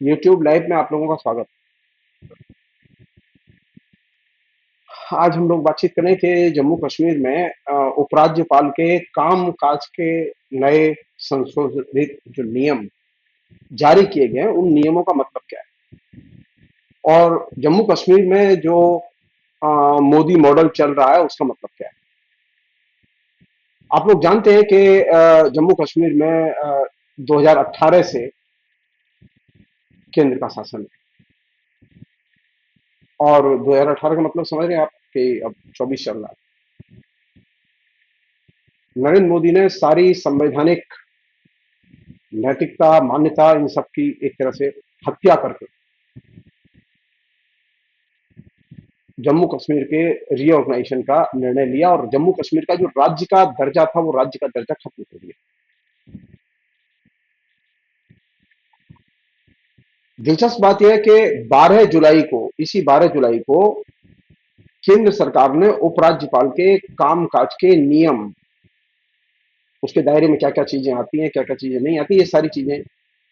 YouTube live में आप लोगों का स्वागत। आज हम लोग बातचीत करें कि जम्मू कश्मीर में उपराज्यपाल के काम काज के नए संशोधित जो नियम जारी किए गए हैं उन नियमों का मतलब क्या है, और जम्मू कश्मीर में जो मोदी मॉडल चल रहा है उसका मतलब क्या है। आप लोग जानते हैं कि जम्मू कश्मीर में 2018 से केंद्र का शासन है, और 2018 का मतलब समझ रहे हैं आप कि अब 24 चल रहा है। नरेंद्र मोदी ने सारी संवैधानिक नैतिकता मान्यता इन सब की एक तरह से हत्या करके जम्मू कश्मीर के रीऑर्गेनाइजेशन का निर्णय लिया, और जम्मू कश्मीर का जो राज्य का दर्जा था वो राज्य का दर्जा खत्म कर दिया। दिलचस्प बात यह है कि 12 जुलाई को, इसी 12 जुलाई को केंद्र सरकार ने उपराज्यपाल के कामकाज के नियम, उसके दायरे में क्या क्या चीजें आती हैं क्या क्या चीजें नहीं आती, ये सारी चीजें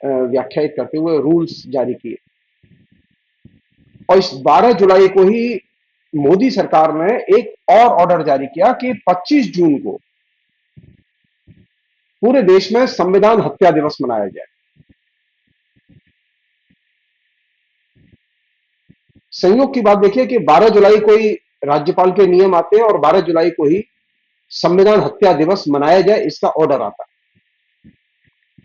व्याख्यायित करते हुए रूल्स जारी किए। और इस 12 जुलाई को ही मोदी सरकार ने एक और ऑर्डर जारी किया कि 25 जून को पूरे देश में संविधान हत्या दिवस मनाया जाए। संयोग की बात देखिए कि 12 जुलाई को ही राज्यपाल के नियम आते हैं और 12 जुलाई को ही संविधान हत्या दिवस मनाया जाए, इसका ऑर्डर आता है।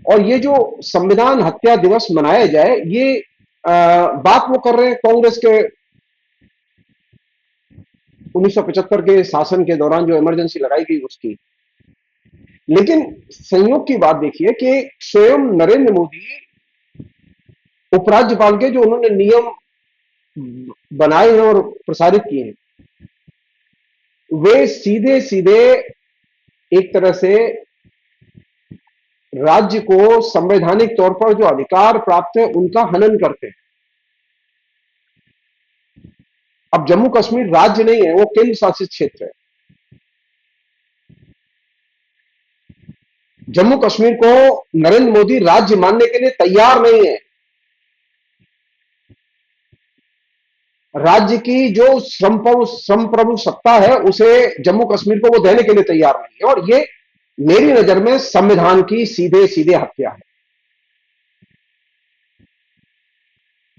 और ये जो संविधान हत्या दिवस मनाया जाए, ये बात वो कर रहे हैं कांग्रेस के 1975 के शासन के दौरान जो इमरजेंसी लगाई गई उसकी। लेकिन संयोग की बात देखिए कि स्वयं नरेंद्र मोदी उपराज्यपाल के जो उन्होंने नियम बनाए हैं और प्रसारित किए हैं, वे सीधे सीधे एक तरह से राज्य को संवैधानिक तौर पर जो अधिकार प्राप्त है उनका हनन करते हैं। अब जम्मू कश्मीर राज्य नहीं है, वो केंद्र शासित क्षेत्र है। जम्मू कश्मीर को नरेंद्र मोदी राज्य मानने के लिए तैयार नहीं है। राज्य की जो श्रम प्रभु सत्ता है उसे जम्मू कश्मीर को वो देने के लिए तैयार नहीं है, और ये मेरी नजर में संविधान की सीधे सीधे हत्या है।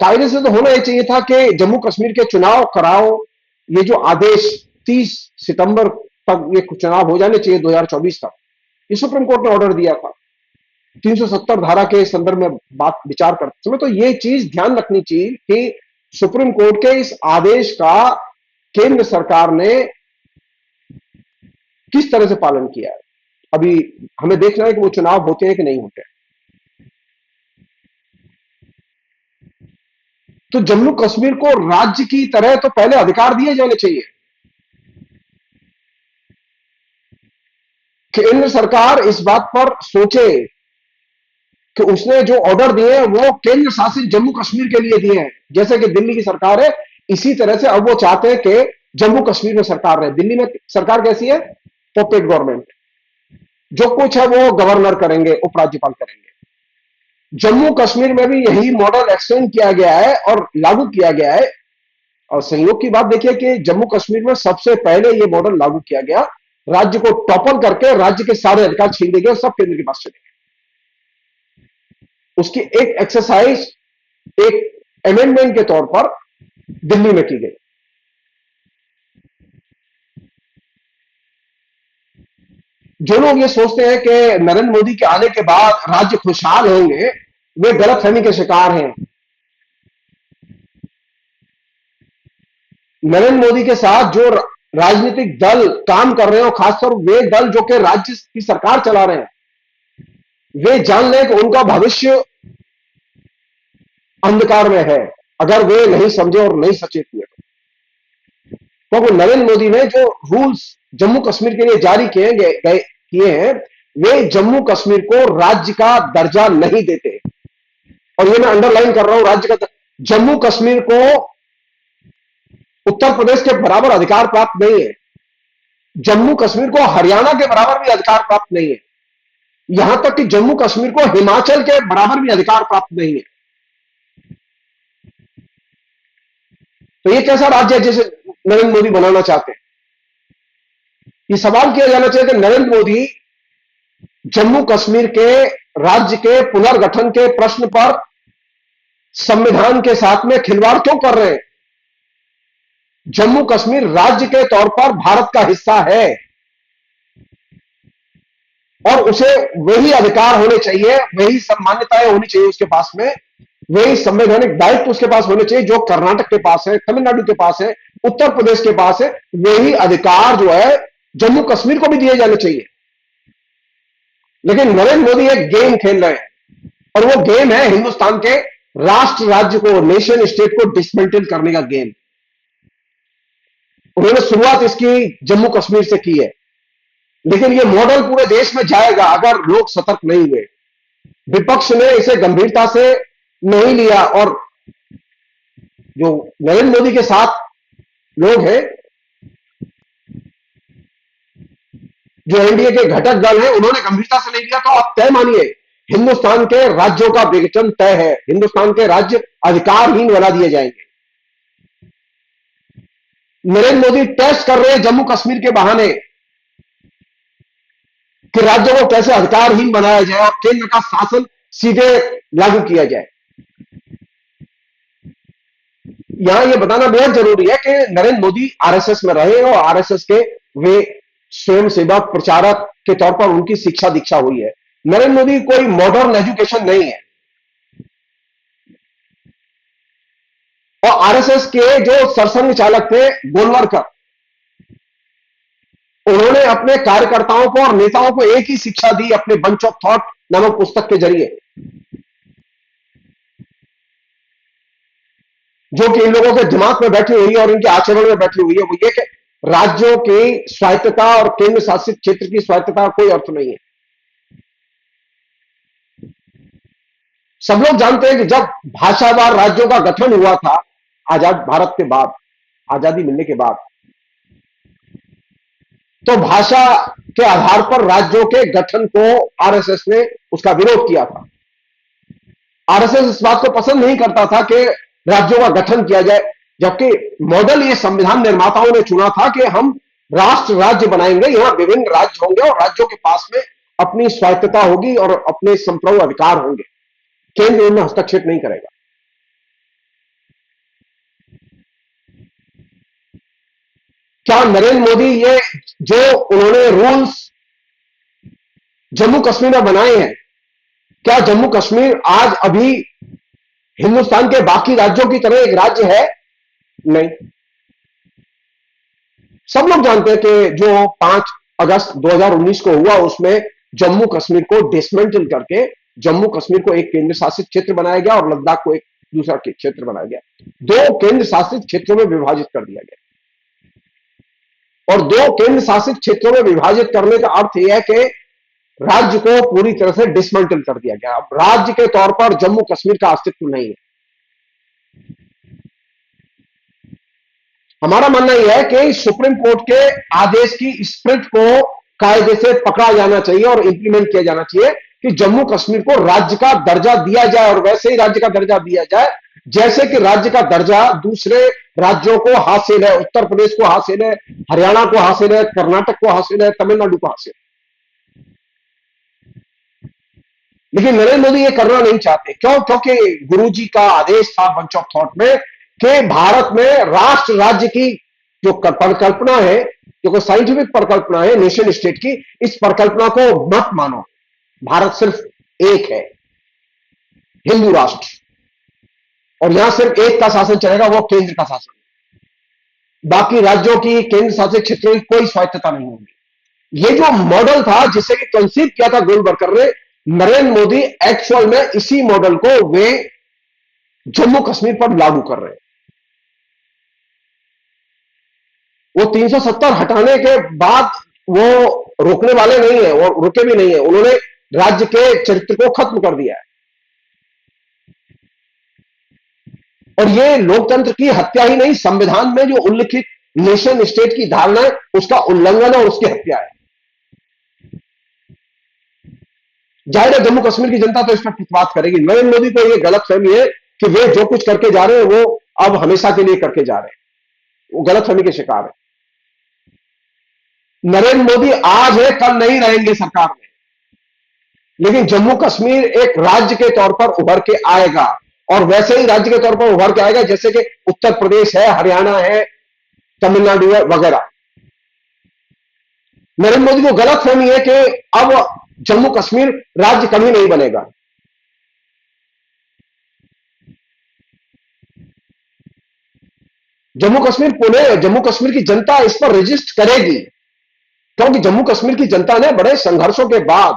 कायदे से तो होना ही चाहिए था कि जम्मू कश्मीर के चुनाव कराओ। ये जो आदेश 30 सितंबर तक ये चुनाव हो जाने चाहिए 2024 तक, ये सुप्रीम कोर्ट ने ऑर्डर दिया था 370 धारा के संदर्भ में बात विचार करते समय। तो ये चीज ध्यान रखनी चाहिए कि सुप्रीम कोर्ट के इस आदेश का केंद्र सरकार ने किस तरह से पालन किया है। अभी हमें देखना है कि वो चुनाव होते हैं कि नहीं होते। तो जम्मू कश्मीर को राज्य की तरह तो पहले अधिकार दिए जाने चाहिए। केंद्र सरकार इस बात पर सोचे कि उसने जो ऑर्डर दिए हैं वो केंद्र शासित जम्मू कश्मीर के लिए दिए हैं। जैसे कि दिल्ली की सरकार है, इसी तरह से अब वो चाहते हैं कि जम्मू कश्मीर में सरकार रहे। दिल्ली में सरकार कैसी है? पॉपेट गवर्नमेंट, जो कुछ है वो गवर्नर करेंगे, उपराज्यपाल करेंगे। जम्मू कश्मीर में भी यही मॉडल एक्सटेंड किया गया है और लागू किया गया है। और संयोग की बात देखिए कि जम्मू कश्मीर में सबसे पहले यह मॉडल लागू किया गया, राज्य को टॉपल करके राज्य के सारे अधिकार छीन लिए गए और सब केंद्र के पास चले गए। उसकी एक एक्सरसाइज, एक अमेंडमेंट के तौर पर दिल्ली में की गई। जो लोग ये सोचते हैं कि नरेंद्र मोदी के आने के बाद राज्य खुशहाल होंगे, वे गलतफहमी के शिकार हैं। नरेंद्र मोदी के साथ जो राजनीतिक दल काम कर रहे हैं, और खासकर वे दल जो कि राज्य की सरकार चला रहे हैं, वे जान लें कि उनका भविष्य अंधकार में है अगर वे नहीं समझे और नहीं सचेत हुए। क्योंकि नरेंद्र मोदी ने जो रूल्स जम्मू कश्मीर के लिए जारी किए हैं, वे जम्मू कश्मीर को राज्य का दर्जा नहीं देते। और ये मैं अंडरलाइन कर रहा हूं, राज्य का जम्मू कश्मीर को उत्तर प्रदेश के बराबर अधिकार प्राप्त नहीं है। जम्मू कश्मीर को हरियाणा के बराबर भी अधिकार प्राप्त नहीं है। यहां तक कि जम्मू कश्मीर को हिमाचल के बराबर भी अधिकार प्राप्त नहीं है। तो ये कैसा राज्य है जिसे नरेंद्र मोदी बनाना चाहते हैं? ये सवाल किया जाना चाहिए कि नरेंद्र मोदी जम्मू कश्मीर के राज्य के पुनर्गठन के प्रश्न पर संविधान के साथ में खिलवाड़ क्यों कर रहे हैं? जम्मू कश्मीर राज्य के तौर पर भारत का हिस्सा है और उसे वही अधिकार होने चाहिए, वही सम्मान्यताएं होनी चाहिए उसके पास में, वही संवैधानिक दायित्व उसके पास होने चाहिए जो कर्नाटक के पास है, तमिलनाडु के पास है, उत्तर प्रदेश के पास है। वही अधिकार जो है जम्मू कश्मीर को भी दिए जाने चाहिए। लेकिन नरेंद्र मोदी एक गेम खेल रहे हैं और वो गेम है हिंदुस्तान के राष्ट्र राज्य को, नेशन स्टेट को डिसमेंटल करने का गेम। उन्होंने शुरुआत इसकी जम्मू कश्मीर से की है, लेकिन यह मॉडल पूरे देश में जाएगा अगर लोग सतर्क नहीं हुए। विपक्ष ने इसे गंभीरता से नहीं लिया और जो नरेंद्र मोदी के साथ लोग हैं, जो एनडीए के घटक दल हैं, उन्होंने गंभीरता से नहीं लिया। तो आप तय मानिए हिंदुस्तान के राज्यों का विघटन तय है, हिंदुस्तान के राज्य अधिकारहीन बना दिए जाएंगे। नरेंद्र मोदी टेस्ट कर रहे हैं जम्मू कश्मीर के बहाने कि राज्यों को कैसे अधिकारहीन बनाया जाए और केंद्र का शासन सीधे लागू किया जाए। यहां यह बताना बेहद जरूरी है कि नरेंद्र मोदी आरएसएस में रहे और आरएसएस के वे स्वयंसेवक प्रचारक के तौर पर उनकी शिक्षा दीक्षा हुई है। नरेंद्र मोदी कोई मॉडर्न एजुकेशन नहीं है। और आरएसएस के जो सरसंघ चालक थे गोलवलकर, उन्होंने अपने कार्यकर्ताओं को और नेताओं को एक ही शिक्षा दी अपने बंच ऑफ थॉट नामक पुस्तक के जरिए, जो कि इन लोगों के दिमाग में बैठी हुई है और इनके आचरण में बैठी हुई है। वो ये कि राज्यों की स्वायत्तता और केंद्र शासित क्षेत्र की स्वायत्तता का कोई अर्थ नहीं है। सब लोग जानते हैं कि जब भाषावार राज्यों का गठन हुआ था आजाद भारत के बाद, आजादी मिलने के बाद, तो भाषा के आधार पर राज्यों के गठन को आरएसएस ने उसका विरोध किया था। आरएसएस इस बात को पसंद नहीं करता था कि राज्यों का गठन किया जाए, जबकि मॉडल ये संविधान निर्माताओं ने चुना था कि हम राष्ट्र राज्य बनाएंगे, यहां विभिन्न राज्य होंगे और राज्यों के पास में अपनी स्वायत्तता होगी और अपने संप्रभु अधिकार होंगे, केंद्र इनमें हस्तक्षेप नहीं करेगा। क्या नरेंद्र मोदी ये जो उन्होंने रूल्स जम्मू कश्मीर में बनाए हैं, क्या जम्मू कश्मीर आज अभी हिंदुस्तान के बाकी राज्यों की तरह एक राज्य है? नहीं। सब लोग जानते हैं कि जो 5 अगस्त 2019 को हुआ उसमें जम्मू कश्मीर को डिसमेंटल करके जम्मू कश्मीर को एक केंद्र शासित क्षेत्र बनाया गया और लद्दाख को एक दूसरा क्षेत्र बनाया गया। 2 केंद्र शासित क्षेत्रों में विभाजित कर दिया गया। और 2 केंद्र शासित क्षेत्रों में विभाजित करने का अर्थ यह है कि राज्य को पूरी तरह से डिसमेंटल कर दिया गया। अब राज्य के तौर पर जम्मू कश्मीर का अस्तित्व नहीं है। हमारा मानना यह है कि सुप्रीम कोर्ट के आदेश की स्पिरिट को कायदे से पकड़ा जाना चाहिए और इंप्लीमेंट किया जाना चाहिए कि जम्मू कश्मीर को राज्य का दर्जा दिया जाए और वैसे ही राज्य का दर्जा दिया जाए जैसे कि राज्य का दर्जा दूसरे राज्यों को हासिल है। उत्तर प्रदेश को हासिल है, हरियाणा को हासिल है, कर्नाटक को हासिल है, तमिलनाडु को हासिल है। लेकिन नरेंद्र मोदी ये करना नहीं चाहते। क्यों? क्योंकि गुरुजी का आदेश था बंच ऑफ थॉट में कि भारत में राष्ट्र राज्य की जो परिकल्पना है, जो साइंटिफिक परिकल्पना है नेशन स्टेट की, इस परिकल्पना को मत मानो। भारत सिर्फ एक है, हिंदू राष्ट्र, और यहां सिर्फ एक का शासन चलेगा, वो केंद्र का शासन। बाकी राज्यों की केंद्र शासित क्षेत्रों की कोई स्वायत्तता नहीं होगी। ये जो मॉडल था जिसे कंसीव किया था गोलवलकर ने, नरेंद्र मोदी एक्चुअल में इसी मॉडल को वे जम्मू कश्मीर पर लागू कर रहे हैं। वो 370 हटाने के बाद वो रोकने वाले नहीं है और रुके भी नहीं है। उन्होंने राज्य के चरित्र को खत्म कर दिया है और ये लोकतंत्र की हत्या ही नहीं, संविधान में जो उल्लिखित नेशन स्टेट की धारणा है उसका उल्लंघन है और उसकी हत्या है। जाहिर है जम्मू कश्मीर की जनता तो इस पर प्रतिवाद करेगी। नरेंद्र मोदी को यह गलत फहमी है कि वे जो कुछ करके जा रहे हैं वो अब हमेशा के लिए करके जा रहे हैं, वो गलतफहमी के शिकार है। नरेंद्र मोदी आज है, कल नहीं रहेंगे सरकार में, लेकिन जम्मू कश्मीर एक राज्य के तौर पर उभर के आएगा, और वैसे ही राज्य के तौर पर उभर के आएगा जैसे कि उत्तर प्रदेश है, हरियाणा है, तमिलनाडु है वगैरह। नरेंद्र मोदी को गलतफहमी है कि अब जम्मू कश्मीर राज्य कभी नहीं बनेगा। जम्मू कश्मीर पुणे, जम्मू कश्मीर की जनता इस पर रजिस्ट करेगी, क्योंकि जम्मू कश्मीर की जनता ने बड़े संघर्षों के बाद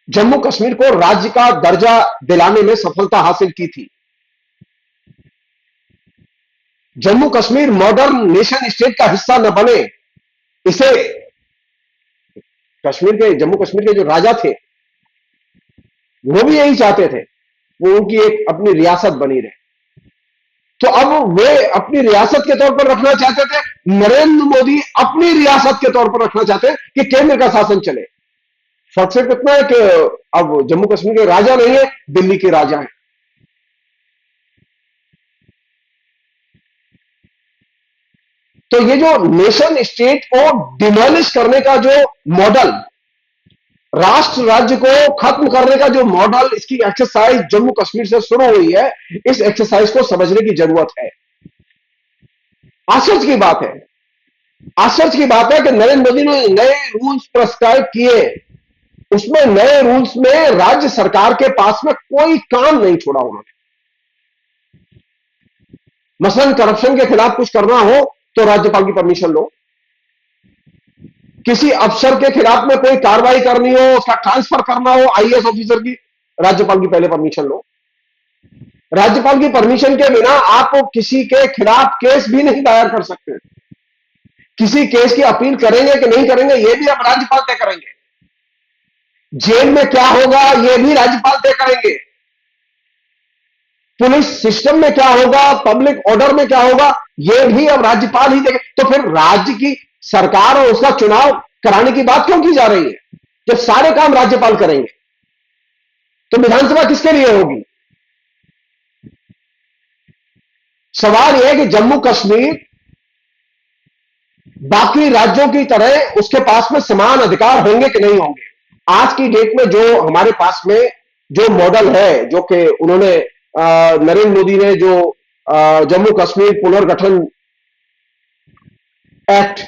जम्मू कश्मीर को राज्य का दर्जा दिलाने में सफलता हासिल की थी। Jammu Kashmir modern nation state का हिस्सा न बने, इसे जम्मू कश्मीर के जो राजा थे वो भी यही चाहते थे, वो उनकी एक अपनी रियासत बनी रहे। तो अब वे अपनी रियासत के तौर पर रखना चाहते थे, नरेंद्र मोदी अपनी रियासत के तौर पर रखना चाहते हैं कि केंद्र का शासन चले। फर्क सिर्फ इतना है कि अब जम्मू कश्मीर के राजा नहीं है, दिल्ली के राजा हैं। तो ये जो नेशन स्टेट को डिमोलिश करने का जो मॉडल, राष्ट्र राज्य को खत्म करने का जो मॉडल, इसकी एक्सरसाइज जम्मू कश्मीर से शुरू हुई है। इस एक्सरसाइज को समझने की जरूरत है। आश्चर्य की बात है, आश्चर्य की बात है कि नरेंद्र मोदी ने नए रूल्स प्रिस्क्राइब किए, उसमें नए रूल्स में राज्य सरकार के पास में कोई काम नहीं छोड़ा उन्होंने। मसलन करप्शन के खिलाफ कुछ करना हो तो राज्यपाल की परमिशन लो, किसी अफसर के खिलाफ में कोई कार्रवाई करनी हो, उसका ट्रांसफर करना हो आईएएस ऑफिसर की, राज्यपाल की पहले परमिशन लो। राज्यपाल की परमिशन के बिना आप किसी के खिलाफ केस भी नहीं दायर कर सकते। किसी केस की अपील करेंगे कि नहीं करेंगे यह भी अब राज्यपाल तय करेंगे। जेल में क्या होगा यह भी राज्यपाल तय करेंगे। पुलिस सिस्टम में क्या होगा, पब्लिक ऑर्डर में क्या होगा, यह भी अब राज्यपाल ही देंगे। तो फिर राज्य की सरकार और उसका चुनाव कराने की बात क्यों की जा रही है, जब सारे काम राज्यपाल करेंगे? तो विधानसभा किसके लिए होगी? सवाल यह है कि जम्मू कश्मीर बाकी राज्यों की तरह उसके पास में समान अधिकार होंगे कि नहीं होंगे। आज की डेट में जो हमारे पास में जो मॉडल है, जो कि उन्होंने नरेंद्र मोदी ने जो जम्मू कश्मीर पुनर्गठन एक्ट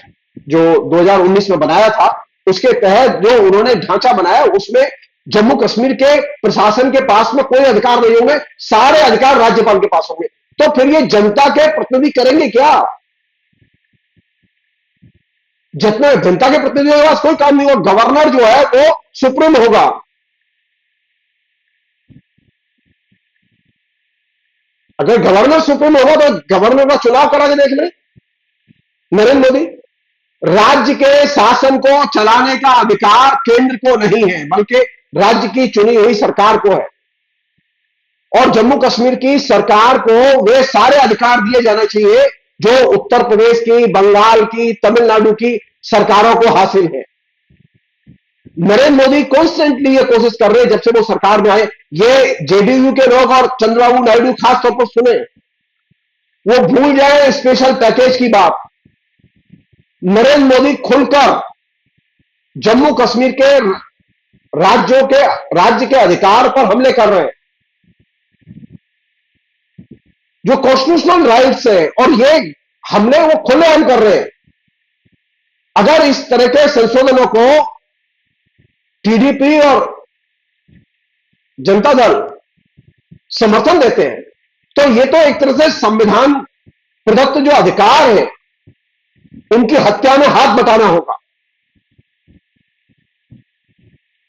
जो 2019 में बनाया था, उसके तहत जो उन्होंने ढांचा बनाया, उसमें जम्मू कश्मीर के प्रशासन के पास में कोई अधिकार नहीं होंगे, सारे अधिकार राज्यपाल के पास होंगे। तो फिर ये जनता के प्रतिनिधि करेंगे क्या? जितना जनता के प्रतिनिधि के पास कोई काम नहीं होगा। गवर्नर जो है वो सुप्रीम होगा। अगर गवर्नर सुप्रीम होगा तो गवर्नर का चुनाव करा के देख ले नरेंद्र मोदी। राज्य के शासन को चलाने का अधिकार केंद्र को नहीं है, बल्कि राज्य की चुनी हुई सरकार को है। और जम्मू कश्मीर की सरकार को वे सारे अधिकार दिए जाने चाहिए जो उत्तर प्रदेश की, बंगाल की, तमिलनाडु की सरकारों को हासिल है। नरेंद्र मोदी कॉन्स्टेंटली ये कोशिश कर रहे हैं जब से वो सरकार में आए। ये जेडीयू के लोग और चंद्रबाबू नायडू खासतौर पर सुने, वो भूल जाए स्पेशल पैकेज की बात। नरेंद्र मोदी खुलकर जम्मू कश्मीर के राज्य के अधिकार पर हमले कर रहे हैं, जो कॉन्स्टिट्यूशनल राइट्स है, और ये हमले वो खुलेआम कर रहे हैं। अगर इस तरह के संशोधनों को टीडीपी और जनता दल समर्थन देते हैं तो ये तो एक तरह से संविधान प्रदत्त जो अधिकार है उनकी हत्या में हाथ बटाना होगा।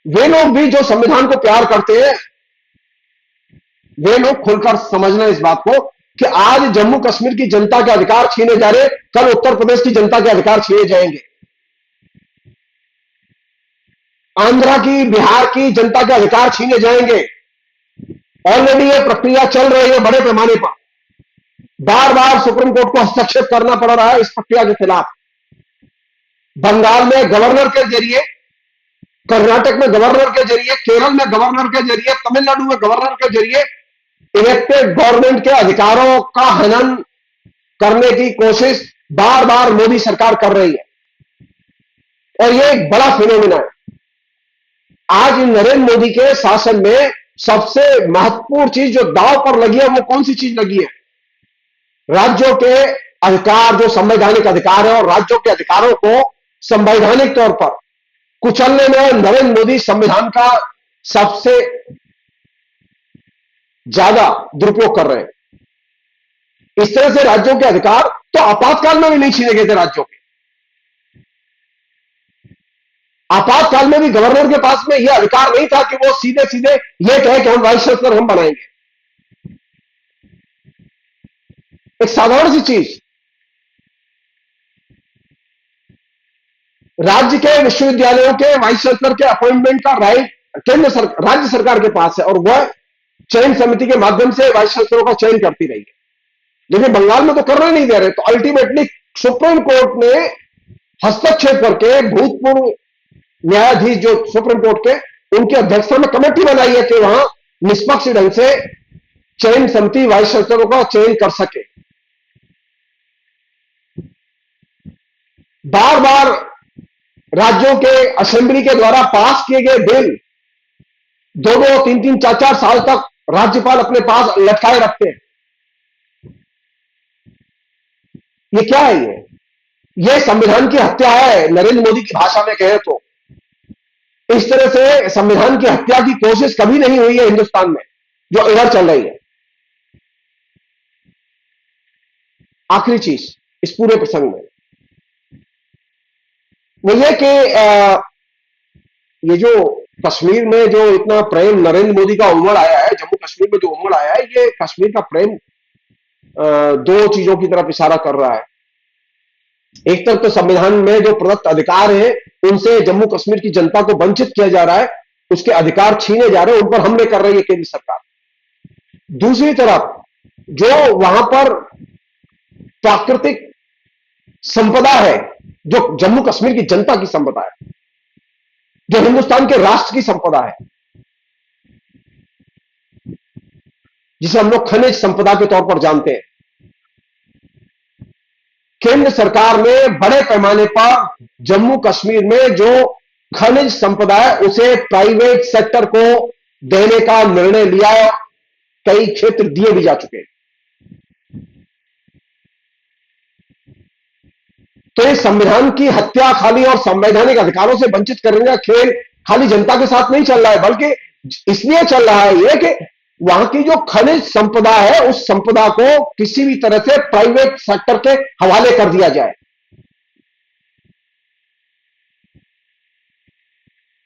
वे लोग भी जो संविधान को प्यार करते हैं, वे लोग खुलकर समझना इस बात को कि आज जम्मू कश्मीर की जनता के अधिकार छीने जा रहे, कल उत्तर प्रदेश की जनता के अधिकार छीने जाएंगे, आंध्रा की, बिहार की जनता के अधिकार छीने जाएंगे। ऑलरेडी ये प्रक्रिया चल रही है बड़े पैमाने पर। बार बार सुप्रीम कोर्ट को हस्तक्षेप करना पड़ रहा है इस प्रक्रिया के खिलाफ। बंगाल में गवर्नर के जरिए, कर्नाटक में गवर्नर के जरिए, केरल में गवर्नर के जरिए, तमिलनाडु में गवर्नर के जरिए इलेक्टेड गवर्नमेंट के अधिकारों का हनन करने की कोशिश बार बार मोदी सरकार कर रही है, और यह एक बड़ा फिनोमिना है। आज नरेंद्र मोदी के शासन में सबसे महत्वपूर्ण चीज जो दांव पर लगी है, वो कौन सी चीज लगी है? राज्यों के अधिकार, जो संवैधानिक अधिकार है, और राज्यों के अधिकारों को संवैधानिक तौर पर कुचलने में नरेंद्र मोदी संविधान का सबसे ज्यादा दुरुपयोग कर रहे हैं। इस तरह से राज्यों के अधिकार तो आपातकाल में भी नहीं छीने गए थे राज्यों के। आपातकाल में भी गवर्नर के पास में यह अधिकार नहीं था कि वो सीधे सीधे यह कहे कि हम वाइस चांसलर हम बनाएंगे। एक साधारण सी चीज, राज्य के विश्वविद्यालयों के वाइस चांसलर के अपॉइंटमेंट का राइट राज्य सरकार के पास है, और वह चयन समिति के माध्यम से वाइस चांसलरों का चयन करती रही है। लेकिन बंगाल में तो करने नहीं दे रहे, तो अल्टीमेटली सुप्रीम कोर्ट ने हस्तक्षेप करके भूतपूर्व न्यायाधीश जो सुप्रीम कोर्ट के, उनकी अध्यक्षता में कमेटी बनाई है कि वहां निष्पक्ष ढंग से चयन समिति वाइस चांसलरों का चयन कर सके। बार बार राज्यों के असेंबली के द्वारा पास किए गए बिल 2-2, 3-3, 4-4 साल तक राज्यपाल अपने पास लटकाए रखते हैं। ये क्या है? ये संविधान की हत्या है, नरेंद्र मोदी की भाषा में कहें तो। इस तरह से संविधान की हत्या की कोशिश कभी नहीं हुई है हिंदुस्तान में, जो इधर चल रही है। आखिरी चीज इस पूरे प्रसंग में वो ये कि ये जो कश्मीर में जो इतना प्रेम नरेंद्र मोदी का उमड़ आया है, जम्मू कश्मीर में जो उमड़ आया है, ये कश्मीर का प्रेम दो चीजों की तरफ इशारा कर रहा है। एक तरफ तो संविधान में जो प्रदत्त अधिकार है, उनसे जम्मू कश्मीर की जनता को वंचित किया जा रहा है, उसके अधिकार छीने जा रहे हैं, उन पर हमले कर रही है केंद्र सरकार। दूसरी तरफ जो वहां पर प्राकृतिक संपदा है, जो जम्मू कश्मीर की जनता की संपदा है, जो हिंदुस्तान के राष्ट्र की संपदा है, जिसे हम लोग खनिज संपदा के तौर पर जानते हैं, केंद्र सरकार ने बड़े पैमाने पर जम्मू कश्मीर में जो खनिज संपदा है उसे प्राइवेट सेक्टर को देने का निर्णय लिया है। कई क्षेत्र दिए भी जा चुके हैं। तो ये संविधान की हत्या खाली और संवैधानिक अधिकारों से वंचित करने का खेल खाली जनता के साथ नहीं चल रहा है, बल्कि इसलिए चल रहा है यह कि वहां की जो खनिज संपदा है, उस संपदा को किसी भी तरह से प्राइवेट सेक्टर के हवाले कर दिया जाए।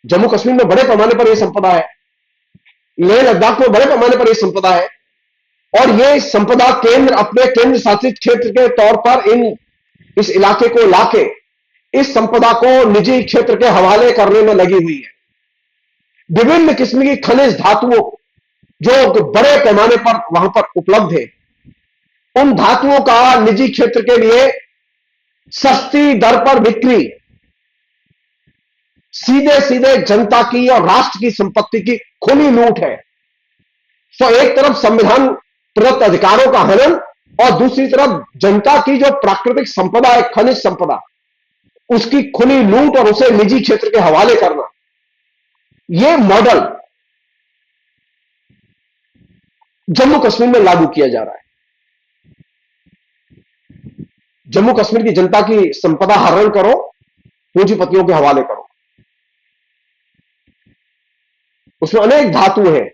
जम्मू कश्मीर में बड़े पैमाने पर यह संपदा है, लेह लद्दाख में बड़े पैमाने पर यह संपदा है, और यह संपदा केंद्र अपने केंद्र शासित क्षेत्र के तौर पर इस इलाके को लाके इस संपदा को निजी क्षेत्र के हवाले करने में लगी हुई है। विभिन्न किस्म की खनिज धातुओं जो बड़े पैमाने पर वहां पर उपलब्ध है, उन धातुओं का निजी क्षेत्र के लिए सस्ती दर पर बिक्री सीधे सीधे जनता की और राष्ट्र की संपत्ति की खुली लूट है। तो एक तरफ संविधान प्रदत्त अधिकारों का हनन, और दूसरी तरफ जनता की जो प्राकृतिक संपदा है, खनिज संपदा, उसकी खुली लूट और उसे निजी क्षेत्र के हवाले करना। यह मॉडल जम्मू कश्मीर में लागू किया जा रहा है। जम्मू कश्मीर की जनता की संपदा हरण करो, पूंजीपतियों के हवाले करो। उसमें अनेक धातु हैं,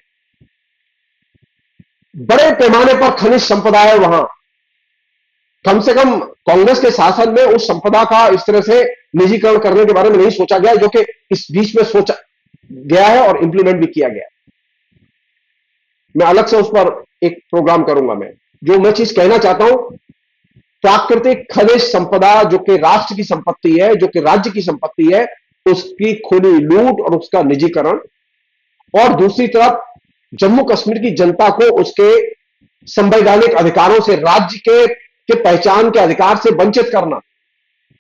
बड़े पैमाने पर खनिज संपदा है वहां। कम से कम कांग्रेस के शासन में उस संपदा का इस तरह से निजीकरण करने के बारे में नहीं सोचा गया, जो कि इस बीच में सोचा गया है और इंप्लीमेंट भी किया गया। मैं अलग से उस पर एक प्रोग्राम करूंगा। जो मैं चीज कहना चाहता हूं, प्राकृतिक खनिज संपदा जो कि राष्ट्र की संपत्ति है, जो कि राज्य की संपत्ति है, उसकी खुली लूट और उसका निजीकरण, और दूसरी तरफ जम्मू कश्मीर की जनता को उसके संवैधानिक अधिकारों से, राज्य के पहचान के अधिकार से वंचित करना।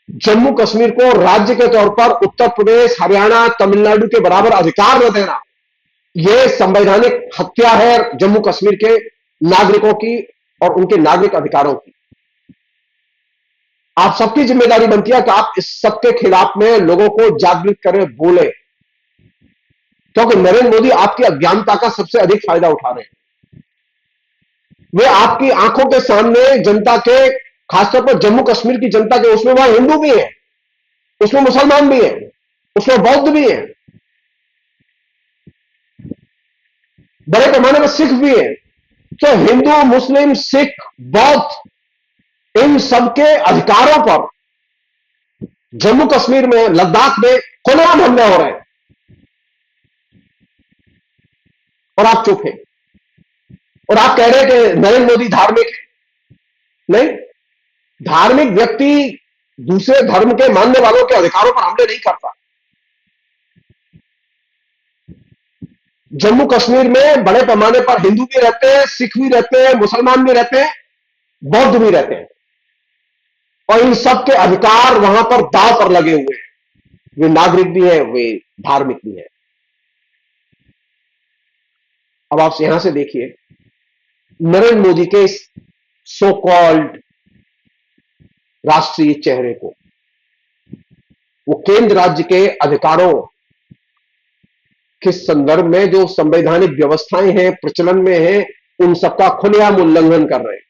जम्मू कश्मीर को राज्य के तौर पर उत्तर प्रदेश, हरियाणा, तमिलनाडु के बराबर अधिकार न देना, यह संवैधानिक हत्या है जम्मू कश्मीर के नागरिकों की और उनके नागरिक अधिकारों की। आप सबकी जिम्मेदारी बनती है कि आप इस सबके खिलाफ में लोगों को जागृत करें, बोले, क्योंकि नरेंद्र मोदी आपकी अज्ञानता का सबसे अधिक फायदा उठा रहे हैं। वे आपकी आंखों के सामने जनता के, खासतौर पर जम्मू कश्मीर की जनता के, उसमें वहां हिंदू भी है, उसमें मुसलमान भी है, उसमें बौद्ध भी है, बड़े पैमाने में सिख भी है। तो हिंदू, मुस्लिम, सिख, बौद्ध, इन सबके अधिकारों पर जम्मू कश्मीर में, लद्दाख में खुलेआम हमले हो रहे हैं और आप चुप हैं। और आप कह रहे हैं कि नरेंद्र मोदी धार्मिक है। नहीं, धार्मिक व्यक्ति दूसरे धर्म के मानने वालों के अधिकारों पर हमले नहीं करता। जम्मू कश्मीर में बड़े पैमाने पर हिंदू भी रहते हैं, सिख भी रहते हैं, मुसलमान भी रहते हैं, बौद्ध भी रहते हैं, और इन सब के अधिकार वहां पर दांव पर लगे हुए हैं। वे नागरिक भी हैं, वे धार्मिक भी हैं। अब आप यहां से देखिए नरेंद्र मोदी के इस सो कॉल्ड राष्ट्रीय चेहरे को, वो केंद्र राज्य के अधिकारों के संदर्भ में जो संवैधानिक व्यवस्थाएं हैं, प्रचलन में हैं, उन सबका खुलेआम उल्लंघन कर रहे हैं।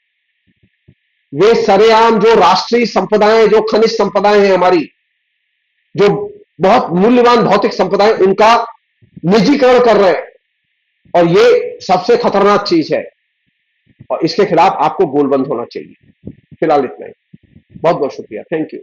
वे सरेआम जो राष्ट्रीय संपदाएं, जो खनिज संपदाएं हैं हमारी, जो बहुत मूल्यवान भौतिक संपदाएं, उनका निजीकरण कर रहे हैं। और ये सबसे खतरनाक चीज है और इसके खिलाफ आपको गोलबंद होना चाहिए। फिलहाल इतना ही। बहुत बहुत शुक्रिया। Thank you.